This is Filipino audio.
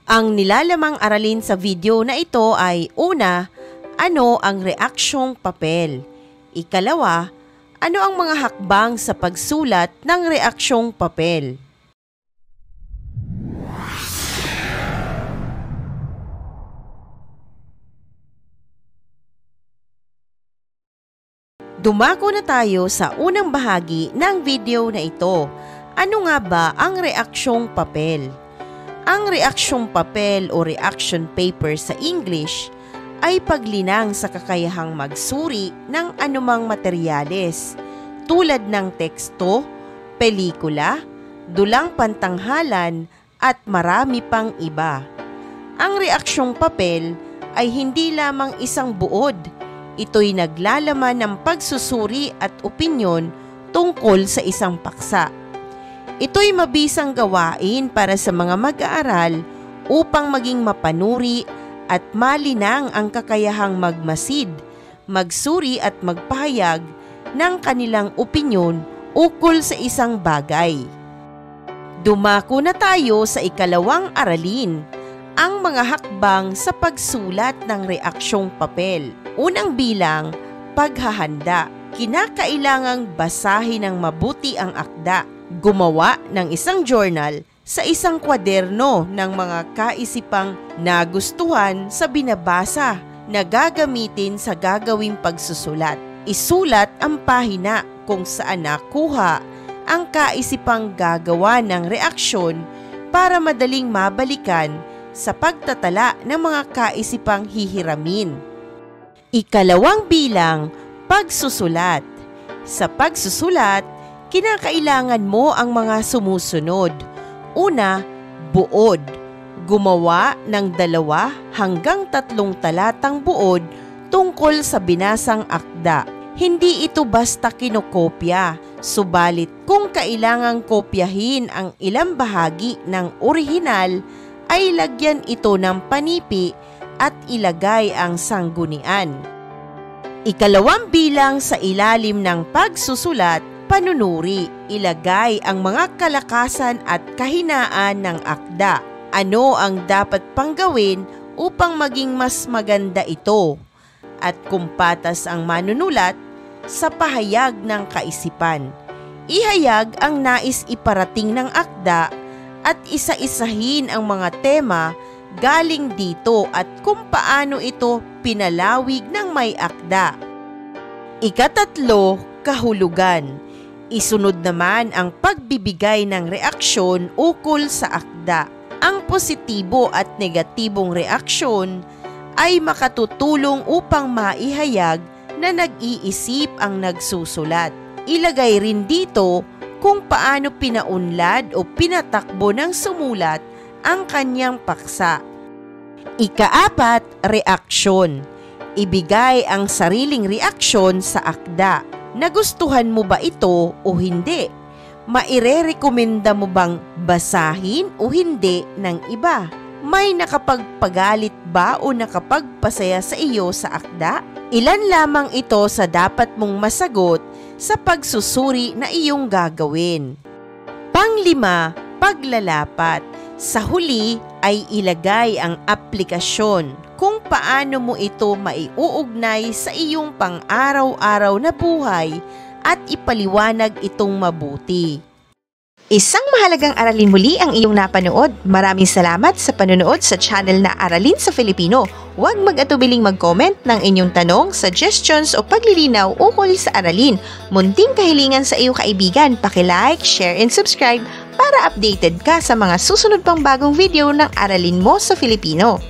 Ang nilalamang aralin sa video na ito ay una, ano ang reaksyong papel? Ikalawa, ano ang mga hakbang sa pagsulat ng reaksyong papel? Dumako na tayo sa unang bahagi ng video na ito. Ano nga ba ang reaksyong papel? Ang reaksyong papel o reaction paper sa English ay paglinang sa kakayahang magsuri ng anumang materyales tulad ng teksto, pelikula, dulang pantanghalan at marami pang iba. Ang reaksyong papel ay hindi lamang isang buod. Ito'y naglalaman ng pagsusuri at opinyon tungkol sa isang paksa. Ito'y mabisang gawain para sa mga mag-aaral upang maging mapanuri at malinang ang kakayahang magmasid, magsuri at magpahayag ng kanilang opinyon ukol sa isang bagay. Dumako na tayo sa ikalawang aralin, ang mga hakbang sa pagsulat ng reaksyong papel. Unang bilang, paghahanda. Kinakailangang basahin ng mabuti ang akda. Gumawa ng isang journal sa isang kwaderno ng mga kaisipang nagustuhan sa binabasa na gagamitin sa gagawing pagsusulat. Isulat ang pahina kung saan nakuha ang kaisipang gagawa ng reaksyon para madaling mabalikan sa pagtatala ng mga kaisipang hihiramin. Ikalawang bilang, pagsusulat. Sa pagsusulat, kinakailangan mo ang mga sumusunod. Una, buod. Gumawa ng 2 hanggang 3 talatang buod tungkol sa binasang akda. Hindi ito basta kinokopya, subalit kung kailangang kopyahin ang ilang bahagi ng orihinal, ay lagyan ito ng panipi at ilagay ang sanggunian. Ikalawang bilang sa ilalim ng pagsusulat, panunuri. Ilagay ang mga kalakasan at kahinaan ng akda. Ano ang dapat pang gawin upang maging mas maganda ito? At kung patas ang manunulat, sa pahayag ng kaisipan. Ihayag ang nais iparating ng akda at isa-isahin ang mga tema galing dito at kung paano ito pinalawig ng may akda. Ikatatlo, kahulugan. Isunod naman ang pagbibigay ng reaksyon ukol sa akda. Ang positibo at negatibong reaksyon ay makatutulong upang maihayag na nag-iisip ang nagsusulat. Ilagay rin dito kung paano pinaunlad o pinatakbo ng sumulat ang kanyang paksa. Ika-4, reaksyon. Ibigay ang sariling reaksyon sa akda. Nagustuhan mo ba ito o hindi? Mairerekomenda mo bang basahin o hindi ng iba? May nakapagpagalit ba o nakapagpasaya sa iyo sa akda? Ilan lamang ito sa dapat mong masagot sa pagsusuri na iyong gagawin. Panglima, paglalapat. Sa huli ay ilagay ang aplikasyon kung paano mo ito maiuugnay sa iyong pang-araw-araw na buhay at ipaliwanag itong mabuti. Isang mahalagang aralin muli ang iyong napanood. Maraming salamat sa panonood sa channel na Aralin sa Filipino. Huwag mag-atubiling mag-comment ng inyong tanong, suggestions o paglilinaw ukol sa aralin. Munting kahilingan sa iyong kaibigan, paki-like, share and subscribe para updated ka sa mga susunod pang bagong video ng Aralin mo sa Filipino.